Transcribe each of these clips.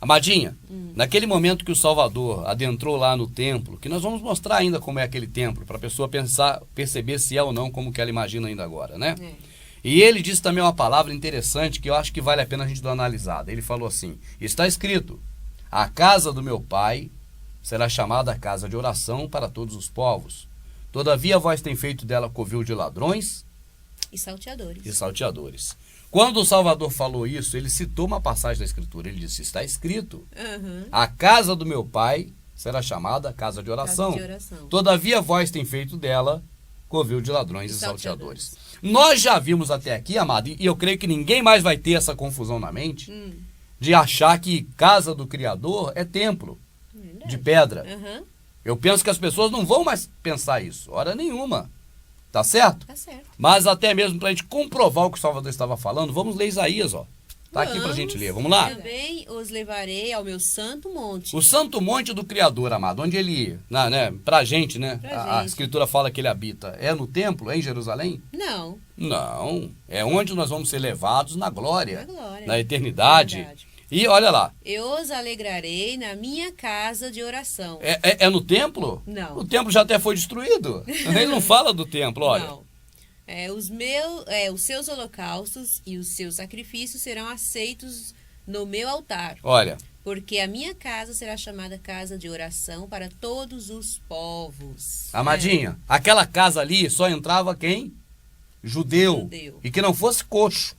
Amadinha, naquele momento que o Salvador adentrou lá no templo, que nós vamos mostrar ainda como é aquele templo, para a pessoa perceber se é ou não como que ela imagina ainda agora, né? E ele disse também uma palavra interessante que eu acho que vale a pena a gente dar uma analisada. Ele falou assim, está escrito, a casa do meu pai será chamada a casa de oração para todos os povos. Todavia vós tem feito dela covil de ladrões e salteadores. Quando o Salvador falou isso, ele citou uma passagem da Escritura. Ele disse, está escrito, a casa do meu pai será chamada casa de oração. Todavia vós tem feito dela covil de ladrões e salteadores. Nós já vimos até aqui, amado, e eu creio que ninguém mais vai ter essa confusão na mente, de achar que casa do Criador é templo de pedra. Eu penso que as pessoas não vão mais pensar isso, hora nenhuma. Tá certo? Tá certo. Mas até mesmo para a gente comprovar o que o Salvador estava falando, vamos ler Isaías, ó. Tá aqui pra gente ler, vamos lá? Também os levarei ao meu santo monte. O santo monte do Criador, amado, onde ele, né, pra gente, né? A Escritura fala que ele habita. É no templo, é em Jerusalém? Não. Não, é onde nós vamos ser levados na glória, na eternidade. Verdade. E olha lá. Eu os alegrarei na minha casa de oração. É no templo? Não. O templo já até foi destruído. Ele não fala do templo, olha. Não. Os seus holocaustos e os seus sacrifícios serão aceitos no meu altar. Olha. Porque a minha casa será chamada casa de oração para todos os povos. Amadinha, aquela casa ali só entrava quem? Judeu. E que não fosse coxo.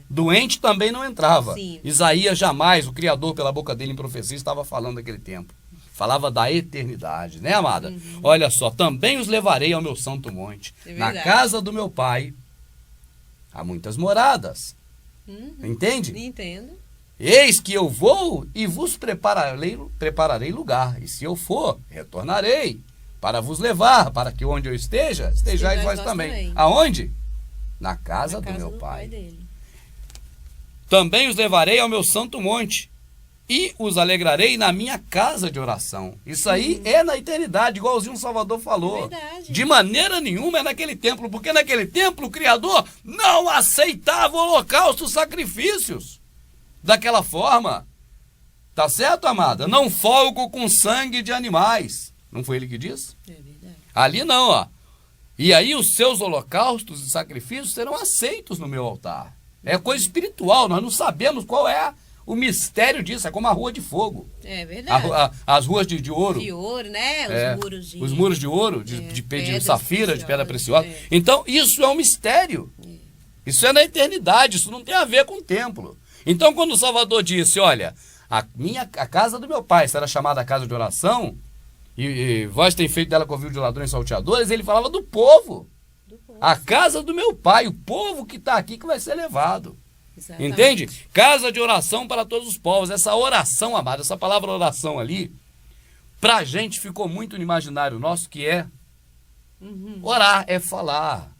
Doente também não entrava. Sim. Isaías jamais, o Criador pela boca dele em profecia, estava falando daquele tempo. Falava da eternidade, né, amada? Olha só, também os levarei ao meu santo monte. Na casa do meu pai há muitas moradas. Entende? Entendo. Eis que eu vou e vos prepararei lugar. E se eu for, retornarei para vos levar, para que onde eu esteja, estejais vós também. Aonde? Na casa do meu pai. Dele. Também os levarei ao meu santo monte e os alegrarei na minha casa de oração. Isso aí é na eternidade, igualzinho o Salvador falou. Verdade. De maneira nenhuma é naquele templo, porque naquele templo o Criador não aceitava holocaustos, sacrifícios. Daquela forma. Tá certo, amada? Não folgo com sangue de animais. Não foi ele que disse? É verdade. Ali não, ó. E aí os seus holocaustos e sacrifícios serão aceitos no meu altar. É coisa espiritual, nós não sabemos qual é o mistério disso, é como a rua de fogo. É verdade. As ruas de ouro. De ouro, né? Os muros de ouro, de safira, de pedra preciosa. Então, isso é um mistério. Isso é na eternidade, isso não tem a ver com o templo. Então, quando o Salvador disse, olha, a casa do meu pai será chamada a casa de oração, e vós tem feito dela covil de ladrões e salteadores, ele falava do povo. A casa do meu pai, o povo que está aqui que vai ser levado. Exatamente. Entende? Casa de oração para todos os povos. Essa oração, amada, essa palavra oração ali, pra gente ficou muito no imaginário nosso que é orar, é falar.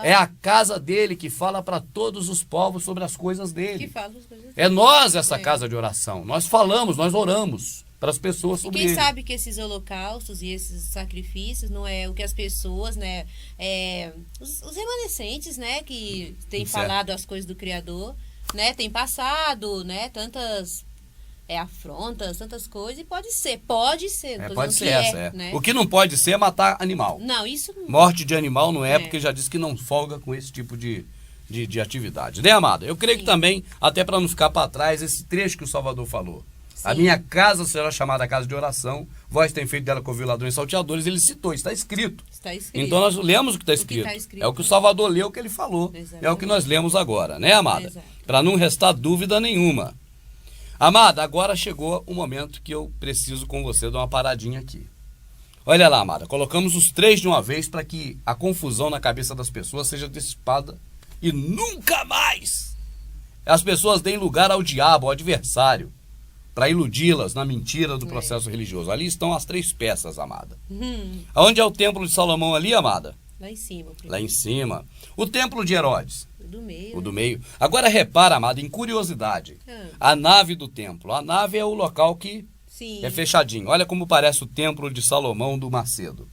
É a casa dele que fala para todos os povos sobre as coisas dele. É nós essa casa de oração. Nós falamos, nós oramos para as pessoas sobre ele. Quem sabe que esses holocaustos e esses sacrifícios não é o que as pessoas, né, os remanescentes, né, que têm falado as coisas do Criador, né, tem passado, né, tantas afrontas, tantas coisas, e pode ser. Pode ser essa. Né? O que não pode ser é matar animal. Não, isso não. Morte de animal não é, porque já disse que não folga com esse tipo de atividade, né, amada? Eu creio que também, até para não ficar para trás, esse trecho que o Salvador falou. A minha casa será chamada casa de oração, vós tem feito dela covil ladrões e salteadores, ele citou, está escrito. Então nós lemos o que está escrito. É o que o Salvador leu, o que ele falou. Exatamente. É o que nós lemos agora, né, amada? Para não restar dúvida nenhuma. Amada, agora chegou o momento que eu preciso com você dar uma paradinha aqui. Olha lá, amada, colocamos os três de uma vez para que a confusão na cabeça das pessoas seja dissipada e nunca mais as pessoas deem lugar ao diabo, ao adversário, para iludi-las na mentira do processo religioso. Ali estão as três peças, amada. Aonde é o templo de Salomão ali, amada? Lá em cima. Lá em cima. O templo de Herodes? O do meio. O do meio. Agora repara, amada, em curiosidade. A nave do templo. A nave é o local que é fechadinho. Olha como parece o templo de Salomão do Macedo.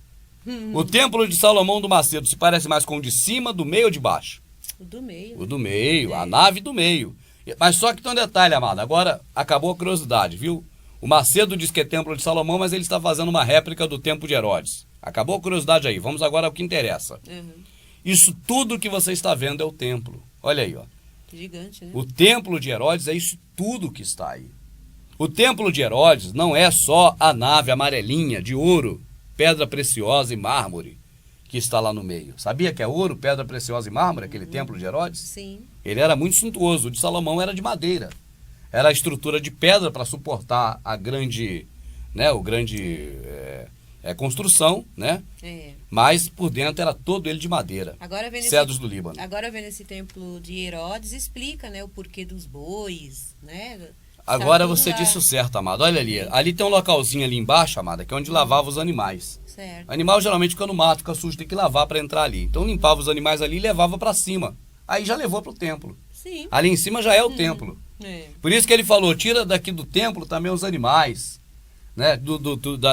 O templo de Salomão do Macedo se parece mais com o de cima, do meio ou de baixo? O do meio. O do meio, a nave do meio. Mas só que tem um detalhe, amado. Agora acabou a curiosidade, viu? O Macedo diz que é Templo de Salomão, mas ele está fazendo uma réplica do Templo de Herodes. Acabou a curiosidade aí. Vamos agora ao que interessa. Isso tudo que você está vendo é o templo. Olha aí, ó. Gigante, né? O Templo de Herodes é isso tudo que está aí. O Templo de Herodes não é só a nave amarelinha de ouro, pedra preciosa e mármore que está lá no meio. Sabia que é ouro, pedra preciosa e mármore, aquele Templo de Herodes? Sim. Ele era muito suntuoso. O de Salomão era de madeira. Era a estrutura de pedra para suportar a grande, né, construção, né? Mas por dentro era todo ele de madeira. Cedros do Líbano. Agora vendo esse templo de Herodes, explica, né, o porquê dos bois, né? Agora você disse o certo, amado. Olha ali. Ali tem um localzinho ali embaixo, amada, que é onde lavava os animais. Certo. O animal geralmente fica no mato, fica sujo, tem que lavar para entrar ali. Então limpava os animais ali e levava para cima. Aí já levou para o templo. Sim. Ali em cima já é o templo. Por isso que ele falou, tira daqui do templo também os animais, né?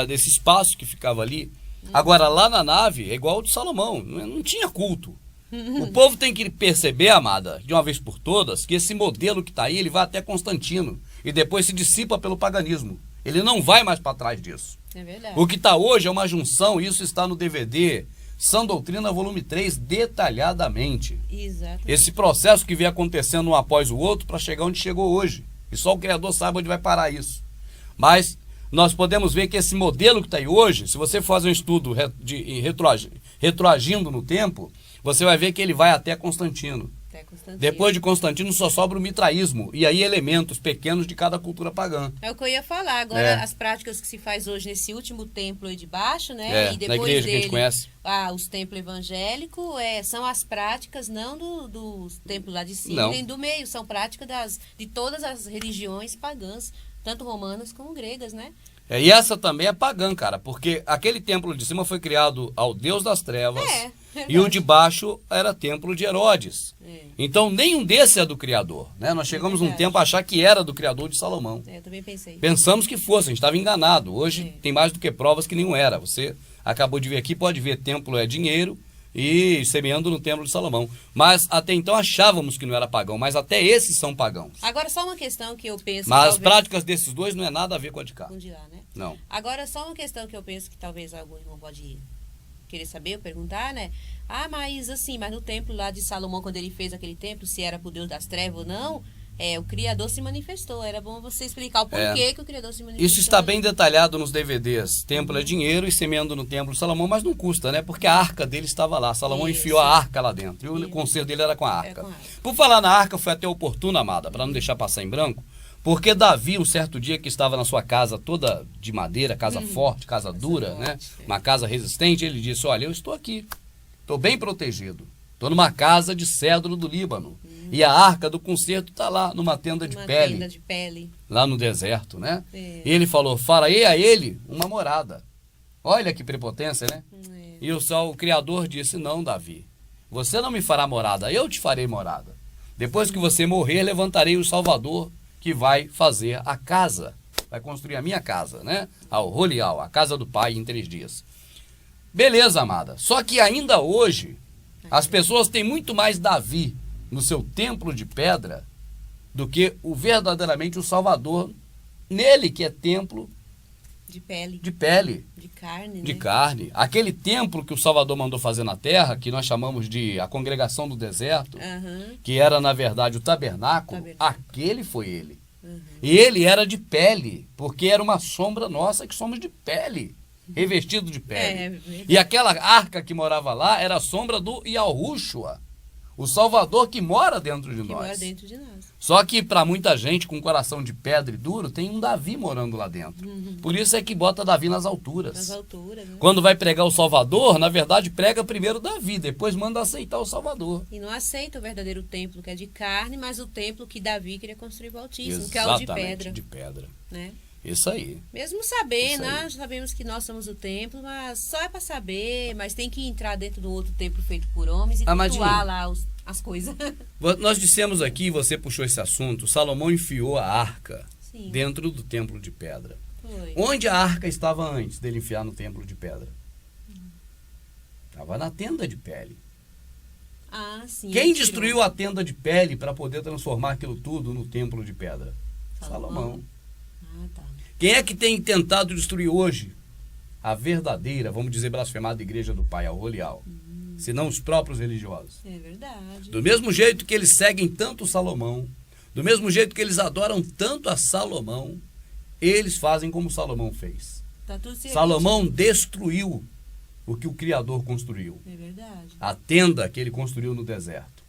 Desse espaço que ficava ali. Agora lá na nave é igual o de Salomão, não tinha culto. O povo tem que perceber, amada, de uma vez por todas, que esse modelo que está aí, ele vai até Constantino e depois se dissipa pelo paganismo. Ele não vai mais para trás disso. É verdade. O que está hoje é uma junção, isso está no DVD, Sã Doutrina, volume 3, detalhadamente. Exato. Esse processo que vem acontecendo um após o outro para chegar onde chegou hoje. E só o Criador sabe onde vai parar isso. Mas nós podemos ver que esse modelo que está aí hoje, se você fazer um estudo retroagindo no tempo, você vai ver que ele vai até Constantino. Depois de Constantino só sobra o mitraísmo, e aí elementos pequenos de cada cultura pagã. É o que eu ia falar. Agora, as práticas que se faz hoje nesse último templo aí de baixo, né? E depois na igreja que a gente conhece. Os templos evangélicos são as práticas não do templo lá de cima, não, nem do meio. São práticas de todas as religiões pagãs, tanto romanas como gregas, né? E essa também é pagã, cara, porque aquele templo de cima foi criado ao Deus das Trevas, e o de baixo era templo de Herodes. Então nenhum desse é do Criador, né? Nós chegamos num tempo a achar que era do Criador de Salomão. Eu também pensei. Pensamos que fosse, a gente estava enganado. Hoje tem mais do que provas que nenhum era. Você acabou de ver aqui, pode ver, templo é dinheiro e semeando no templo de Salomão. Mas até então achávamos que não era pagão, mas até esses são pagãos. Agora só uma questão que eu penso... Mas as práticas desses dois não é nada a ver com a de cá. Com de lá, né? Não. Agora só uma questão que eu penso que talvez algum irmão pode querer saber ou perguntar, né? Mas assim, mas no templo lá de Salomão, quando ele fez aquele templo, se era pro Deus das Trevas ou não, o Criador se manifestou. Era bom você explicar o porquê que o Criador se manifestou. Isso está bem detalhado nos DVDs. Templo é dinheiro e semeando no templo de Salomão, mas não custa, né? Porque a arca dele estava lá. Salomão enfiou a arca lá dentro. E o conselho dele era com a arca. Por falar na arca, foi até oportuno, amada, para não deixar passar em branco, porque Davi, um certo dia que estava na sua casa toda de madeira, casa forte, casa dura, né? Uma casa resistente, ele disse, olha, eu estou aqui, estou bem protegido. Estou numa casa de cedro do Líbano. E a arca do concerto está lá, numa tenda de pele. Tenda de pele. Lá no deserto, né? E ele falou, farei a ele uma morada. Olha que prepotência, né? E o Criador disse, não, Davi, você não me fará morada, eu te farei morada. Depois que você morrer, levantarei o Salvador, que vai fazer a casa, vai construir a minha casa, né? Ao Rolial, a casa do Pai, em 3 dias. Beleza, amada. Só que ainda hoje, as pessoas têm muito mais Davi no seu templo de pedra do que verdadeiramente o Salvador nele, que é templo de pele. De pele. De carne, né? De carne. Aquele templo que o Salvador mandou fazer na terra, que nós chamamos de a congregação do deserto, que era, na verdade, o tabernáculo, aquele foi ele. E ele era de pele, porque era uma sombra nossa que somos de pele, revestido de pele. E aquela arca que morava lá era a sombra do Yahushua, o Salvador que mora dentro de nós. Mora dentro de nós. Só que para muita gente com coração de pedra e duro, tem um Davi morando lá dentro. Por isso é que bota Davi nas alturas. Nas alturas, né? Quando vai pregar o Salvador, na verdade prega primeiro Davi, depois manda aceitar o Salvador. E não aceita o verdadeiro templo que é de carne, mas o templo que Davi queria construir para o Altíssimo, Exatamente, que é o de pedra. De pedra. Né? Isso aí. Mesmo sabendo, nós sabemos que nós somos o templo, mas só é para saber, mas tem que entrar dentro do outro templo feito por homens e cultuar lá as coisas. Nós dissemos aqui, você puxou esse assunto, Salomão enfiou a arca dentro do templo de pedra. Foi. Onde a arca estava antes dele enfiar no templo de pedra? Estava na tenda de pele. Ah, sim. Quem destruiu a tenda de pele para poder transformar aquilo tudo no templo de pedra? Salomão. Ah, tá. Quem é que tem tentado destruir hoje a verdadeira, vamos dizer, blasfemada igreja do Pai, a Olial? Senão os próprios religiosos. É verdade. Do mesmo jeito que eles seguem tanto Salomão, do mesmo jeito que eles adoram tanto a Salomão, eles fazem como Salomão fez. Tá tudo certo. Salomão destruiu o que o Criador construiu. É verdade. A tenda que ele construiu no deserto.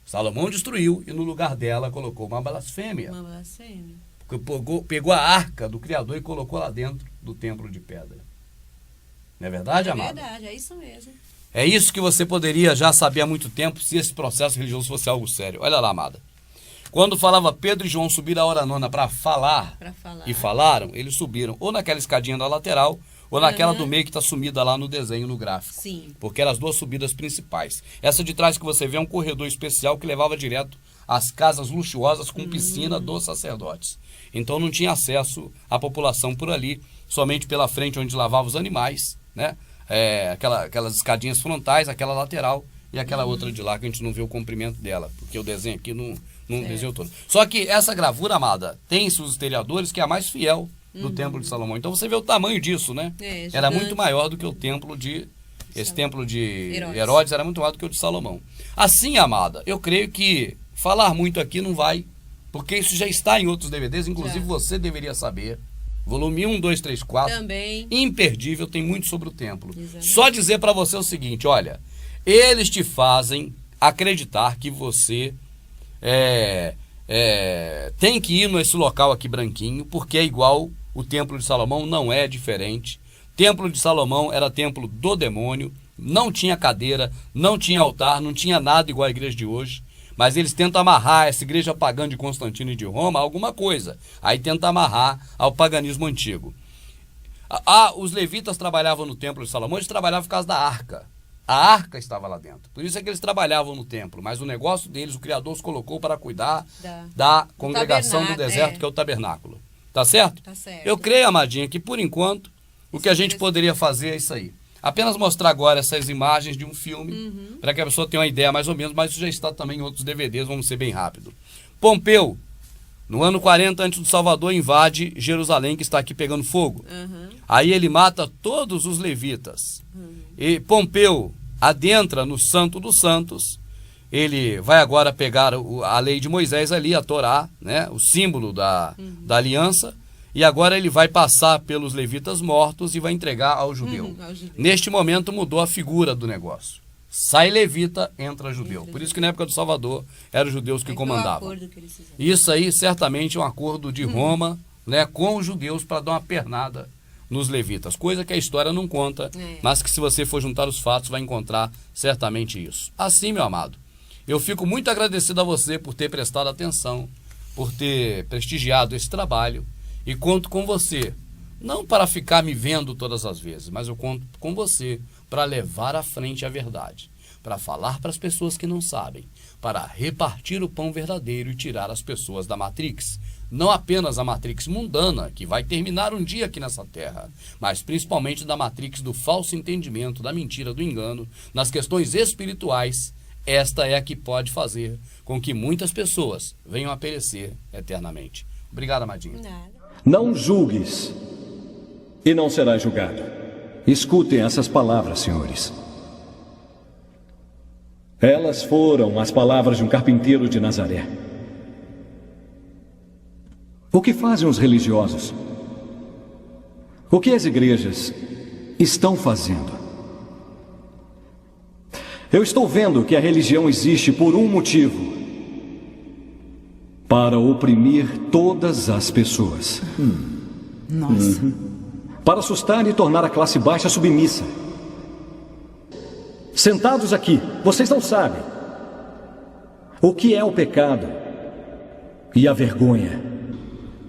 Salomão destruiu e no lugar dela colocou uma blasfêmia. Uma blasfêmia. Pegou a arca do Criador e colocou lá dentro do templo de pedra. Não é verdade, amado? É verdade, é isso mesmo. É isso que você poderia já saber há muito tempo se esse processo religioso fosse algo sério. Olha lá, amada. Quando falava Pedro e João subir a hora nona para falar, e falaram, eles subiram ou naquela escadinha da lateral ou naquela do meio que está sumida lá no desenho, no gráfico. Sim. Porque eram as duas subidas principais. Essa de trás que você vê é um corredor especial que levava direto às casas luxuosas com piscina dos sacerdotes. Então não tinha acesso à população por ali, somente pela frente onde lavava os animais, né? Aquelas escadinhas frontais, aquela lateral e aquela outra de lá que a gente não vê o comprimento dela, porque o desenho aqui não desenhou todo. Só que essa gravura, amada, tem seus historiadores que é a mais fiel do Templo de Salomão. Então você vê o tamanho disso, né? Era muito maior do que o templo de... Esse templo de Herodes era muito maior do que o de Salomão. Assim, amada, eu creio que falar muito aqui não vai, porque isso já está em outros DVDs, inclusive você deveria saber. Volume 1, 2, 3, 4. Também. Imperdível, tem muito sobre o templo. Exatamente. Só dizer para você o seguinte, olha, eles te fazem acreditar que você tem que ir nesse local aqui branquinho, porque é igual o templo de Salomão, não é diferente. Templo de Salomão era templo do demônio, não tinha cadeira, não tinha altar, não tinha nada igual a igreja de hoje. Mas eles tentam amarrar essa igreja pagã de Constantino e de Roma a alguma coisa. Aí tenta amarrar ao paganismo antigo. Os levitas trabalhavam no templo de Salomão, eles trabalhavam por causa da arca. A arca estava lá dentro. Por isso é que eles trabalhavam no templo. Mas o negócio deles, o Criador os colocou para cuidar da congregação do deserto, que é o tabernáculo. Tá certo? Tá certo. Eu creio, amadinha, que por enquanto o que a gente poderia fazer é isso aí. Apenas mostrar agora essas imagens de um filme, para que a pessoa tenha uma ideia mais ou menos, mas isso já está também em outros DVDs, vamos ser bem rápido. Pompeu, no ano 40 antes do Salvador, invade Jerusalém, que está aqui pegando fogo. Aí ele mata todos os levitas. E Pompeu adentra no Santo dos Santos. Ele vai agora pegar a lei de Moisés ali, a Torá, né, o símbolo da aliança. E agora ele vai passar pelos levitas mortos e vai entregar ao judeu. Neste momento mudou a figura do negócio. Sai levita, entra judeu. Por isso que na época do Salvador eram os judeus que comandavam. Isso aí certamente é um acordo de Roma, né, com os judeus para dar uma pernada nos levitas. Coisa que a história não conta, mas que se você for juntar os fatos vai encontrar certamente isso. Assim, meu amado, eu fico muito agradecido a você por ter prestado atenção, por ter prestigiado esse trabalho. E conto com você, não para ficar me vendo todas as vezes, mas eu conto com você para levar à frente a verdade, para falar para as pessoas que não sabem, para repartir o pão verdadeiro e tirar as pessoas da Matrix. Não apenas a Matrix mundana, que vai terminar um dia aqui nessa terra, mas principalmente da Matrix do falso entendimento, da mentira, do engano, nas questões espirituais. Esta é a que pode fazer com que muitas pessoas venham a perecer eternamente. Obrigado, amadinho. Não julgues, e não serás julgado. Escutem essas palavras, senhores. Elas foram as palavras de um carpinteiro de Nazaré. O que fazem os religiosos? O que as igrejas estão fazendo? Eu estou vendo que a religião existe por um motivo: para oprimir todas as pessoas. Nossa. Para assustar e tornar a classe baixa submissa. Sentados aqui, vocês não sabem o que é o pecado e a vergonha.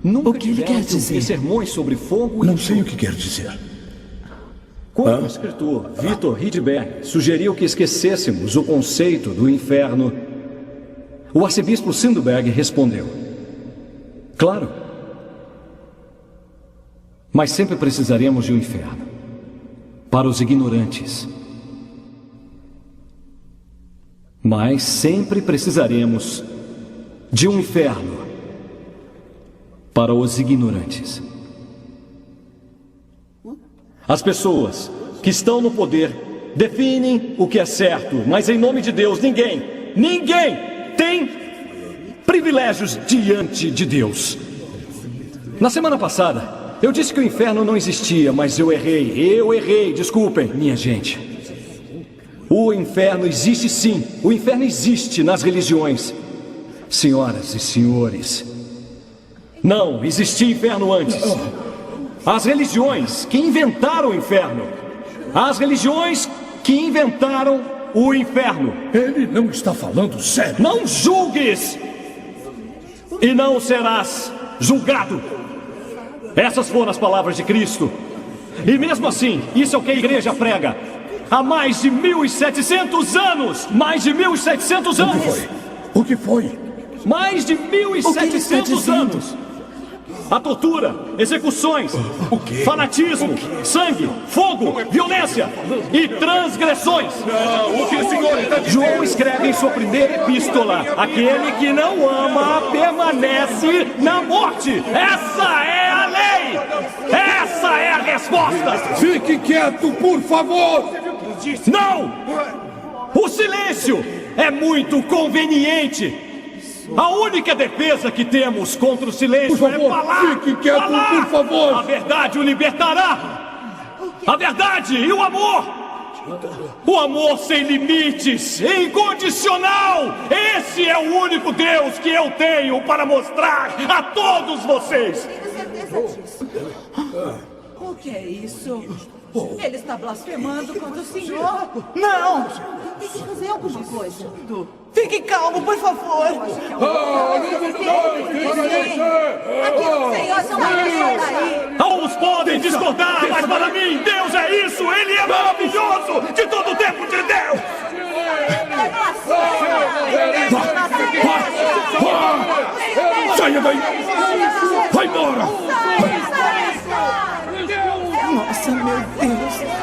Nunca o que ele quer dizer? Sermões sobre fogo não sei o que quer dizer. Quando o escritor Victor Hidberg sugeriu que esquecêssemos o conceito do inferno, o arcebispo Sindberg respondeu: claro, mas sempre precisaremos de um inferno para os ignorantes. Mas sempre precisaremos de um inferno para os ignorantes. As pessoas que estão no poder definem o que é certo, mas em nome de Deus, ninguém tem privilégios diante de Deus. Na semana passada, eu disse que o inferno não existia, mas eu errei, desculpem, minha gente. O inferno existe sim, o inferno existe nas religiões. Senhoras e senhores, não existia inferno antes. As religiões que inventaram o inferno. As religiões que inventaram o inferno. Ele não está falando sério. Não julgues! E não serás julgado. Essas foram as palavras de Cristo. E mesmo assim, isso é o que a igreja prega. Há mais de 1.700 anos! Mais de 1.700 anos! O que foi? Mais de O que ele está 1.700 dizendo? anos! A tortura, execuções, fanatismo, sangue, fogo, violência e transgressões. O que o senhor está dizendo? João escreve em sua primeira epístola: aquele que não ama permanece na morte. Essa é a lei! Essa é a resposta! Fique quieto, por favor! Não! O silêncio é muito conveniente. A única defesa que temos contra o silêncio Por favor, é falar. fique quieto, por favor. A verdade o libertará. A verdade e o amor. O amor sem limites, incondicional. Esse é o único Deus que eu tenho para mostrar a todos vocês. O que é isso? Ele está blasfemando contra o senhor. Não! Tem que fazer alguma coisa. Fique calmo, por favor. Aqui no Senhor são pessoas aí. Alguns podem discordar, mas para mim Deus é isso. Ele é maravilhoso de todo o tempo de Deus. Saia daí! Vai embora! Nossa, meu Deus.